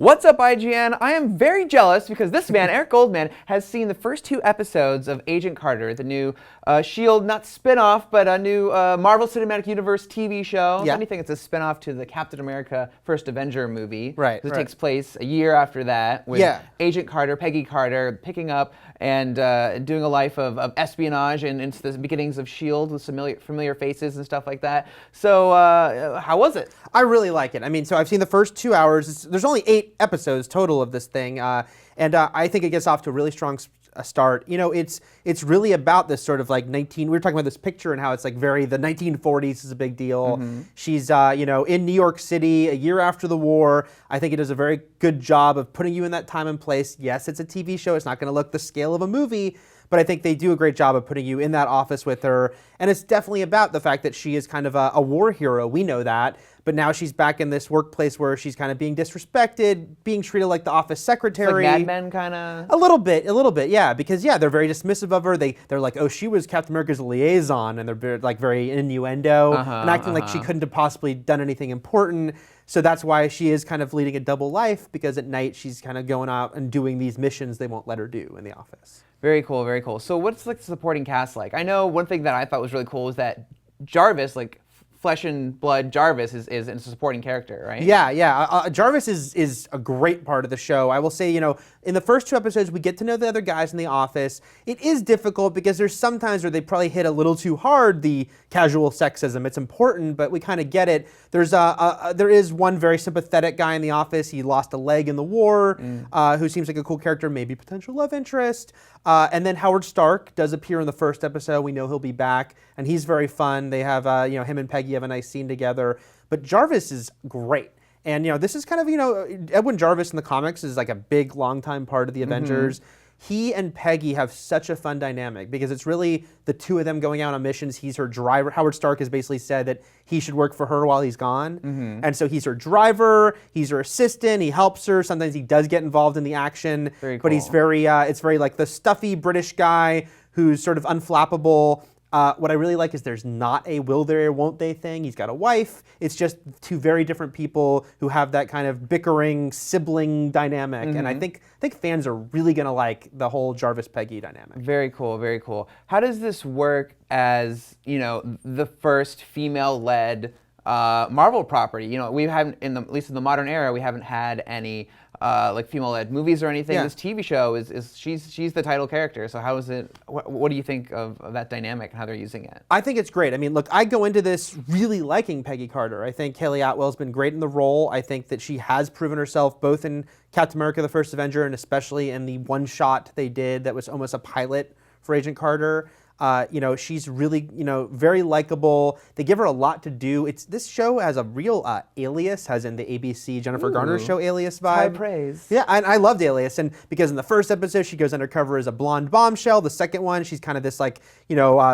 What's up, IGN? I am very jealous because this man, Eric Goldman, has seen the first 2 episodes of Agent Carter, the new S.H.I.E.L.D., not spin-off, but a new Marvel Cinematic Universe TV show. Yeah. If anything, it's a spin-off to the Captain America First Avenger movie. Right, It right. takes place a year after that with Agent Carter, Peggy Carter, picking up and doing a life of espionage and into the beginnings of S.H.I.E.L.D. with familiar faces and stuff like that. So how was it? I really like it. I mean, so I've seen the first 2 hours. There's only 8 episodes total of this thing, and I think it gets off to a really strong start. You know, it's really about this sort of like we were talking about this picture and how it's like the 1940s is a big deal. Mm-hmm. She's in New York City a year after the war. I think it does a very good job of putting you in that time and place. Yes, it's a TV show. It's not going to look the scale of a movie, but I think they do a great job of putting you in that office with her. And it's definitely about the fact that she is kind of a war hero. We know that. But now she's back in this workplace where she's kind of being disrespected, being treated like the office secretary. It's like Mad Men kind of? A little bit, yeah. Because, they're very dismissive of her. They're like, oh, she was Captain America's liaison. And they're like very innuendo and acting like she couldn't have possibly done anything important. So that's why she is kind of leading a double life, because at night she's kind of going out and doing these missions they won't let her do in the office. Very cool, very cool. So what's like the supporting cast like? I know one thing that I thought was really cool was that Jarvis, like flesh and blood Jarvis, is a supporting character, right? Yeah. Jarvis is a great part of the show. I will say, in the first 2 episodes, we get to know the other guys in the office. It is difficult because there's sometimes where they probably hit a little too hard the casual sexism. It's important, but we kind of get it. There is one very sympathetic guy in the office. He lost a leg in the war, who seems like a cool character, maybe potential love interest. And then Howard Stark does appear in the first episode. We know he'll be back, and he's very fun. They have, him and Peggy have a nice scene together. But Jarvis is great. And, this is kind of, Edwin Jarvis in the comics is like a big, long-time part of the Avengers. He and Peggy have such a fun dynamic because it's really the 2 of them going out on missions. He's her driver. Howard Stark has basically said that he should work for her while he's gone. And so he's her driver, he's her assistant, he helps her. Sometimes he does get involved in the action. Very cool. But he's it's very like the stuffy British guy who's sort of unflappable. What I really like is there's not a will they or won't they thing. He's got a wife. It's just 2 very different people who have that kind of bickering sibling dynamic. And I think fans are really going to like the whole Jarvis-Peggy dynamic. Very cool, very cool. How does this work as, the first female-led Marvel property? We haven't, at least in the modern era, we haven't had any like female-led movies or anything. Yeah. This TV show she's the title character. So how is it? What do you think of that dynamic and how they're using it? I think it's great. I mean, look, I go into this really liking Peggy Carter. I think Haley Atwell's been great in the role. I think that she has proven herself both in Captain America: The First Avenger and especially in the one shot they did that was almost a pilot for Agent Carter. She's really, very likable. They give her a lot to do. This show has a real Alias, as in the ABC Jennifer Garner show Alias vibe. High praise. Yeah, and I loved Alias, and because in the first episode she goes undercover as a blonde bombshell. The second one, she's kind of this like,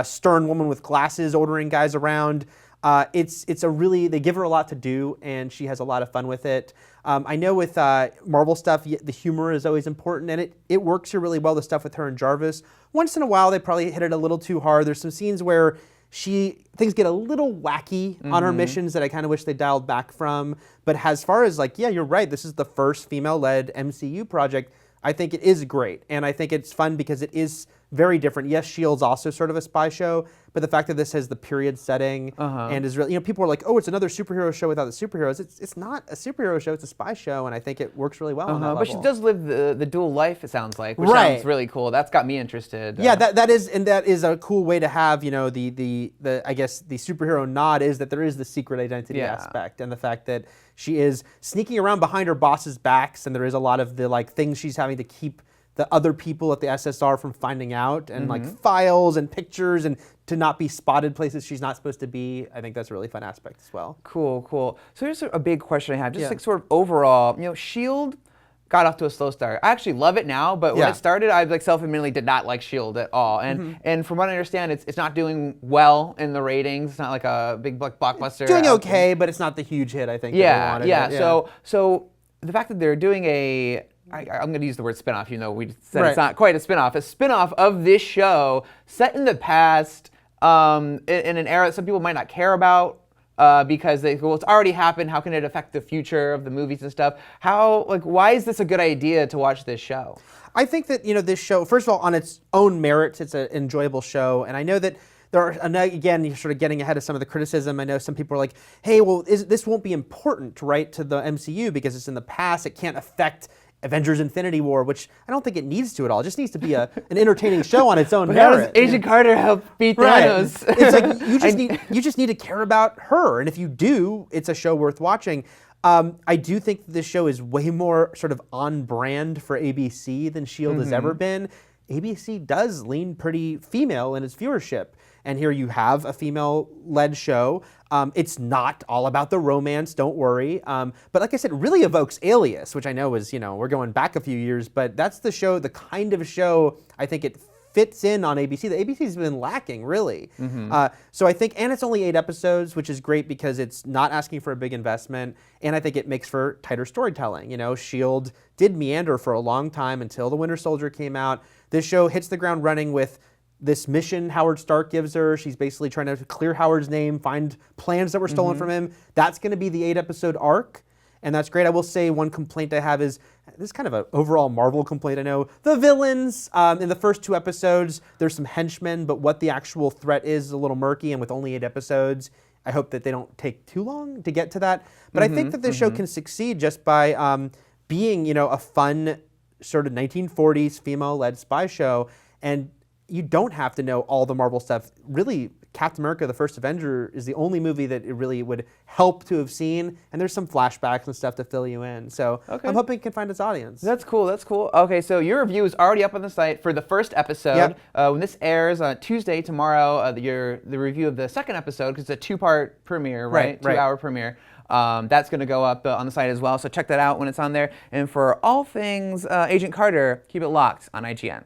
stern woman with glasses ordering guys around. They give her a lot to do, and she has a lot of fun with it. I know with Marvel stuff, the humor is always important, and it works here really well, the stuff with her and Jarvis. Once in a while, they probably hit it a little too hard. There's some scenes where things get a little wacky on her missions that I kind of wish they dialed back from. But as far as you're right, this is the first female-led MCU project. I think it is great, and I think it's fun because it is very different. Yes, S.H.I.E.L.D's also sort of a spy show, but the fact that this has the period setting and is really, people are like, oh, it's another superhero show without the superheroes. It's not a superhero show, it's a spy show, and I think it works really well on that level. But she does live the dual life, it sounds like, which Right. sounds really cool. That's got me interested. Yeah, that is a cool way to have, the I guess the superhero nod is that there is the secret identity aspect, and the fact that she is sneaking around behind her boss's backs, and there is a lot of the things she's having to keep the other people at the SSR from finding out, and files and pictures, and to not be spotted places she's not supposed to be. I think that's a really fun aspect as well. Cool. So here's a big question I have, just sort of overall, S.H.I.E.L.D. got off to a slow start. I actually love it now, but when it started, I self-admittedly did not like S.H.I.E.L.D. at all. And from what I understand, it's not doing well in the ratings. It's not like a big blockbuster. It's doing okay, but it's not the huge hit I think that they wanted. So the fact that they're doing I'm going to use the word spinoff, we said it's not quite a spinoff of this show set in the past, in an era that some people might not care about because they go, well, it's already happened. How can it affect the future of the movies and stuff? Why is this a good idea to watch this show? I think that, this show, first of all, on its own merits, it's an enjoyable show. And I know that there are, again, you're sort of getting ahead of some of the criticism. I know some people are like, hey, well, this won't be important, right, to the MCU because it's in the past. It can't affect Avengers Infinity War, which I don't think it needs to at all. It just needs to be an entertaining show on its own merit. How does Agent Carter help beat Thanos? It's like you just need to care about her. And if you do, it's a show worth watching. I do think this show is way more sort of on brand for ABC than S.H.I.E.L.D. has ever been. ABC does lean pretty female in its viewership. And here you have a female-led show. It's not all about the romance, don't worry. But like I said, it really evokes Alias, which I know is, we're going back a few years, but that's the show, the kind of show I think it fits in on ABC. The ABC's been lacking, really. So I think, and it's only 8 episodes, which is great because it's not asking for a big investment, and I think it makes for tighter storytelling. S.H.I.E.L.D. did meander for a long time until The Winter Soldier came out. This show hits the ground running with this mission Howard Stark gives her. She's basically trying to clear Howard's name, find plans that were stolen from him. That's going to be the 8-episode arc. And that's great. I will say one complaint I have is, this is kind of an overall Marvel complaint, I know. The villains, in the first 2 episodes, there's some henchmen, but what the actual threat is a little murky, and with only 8 episodes, I hope that they don't take too long to get to that. But I think that this show can succeed just by being, a fun sort of 1940s female-led spy show, and you don't have to know all the Marvel stuff. Really, Captain America, the First Avenger, is the only movie that it really would help to have seen, and there's some flashbacks and stuff to fill you in. So I'm hoping it can find its audience. That's cool. Okay, so your review is already up on the site for the first episode. When this airs on Tuesday, tomorrow, the review of the second episode, because it's a 2-part premiere, right? 2-hour premiere. That's going to go up on the site as well, so check that out when it's on there. And for all things Agent Carter, keep it locked on IGN.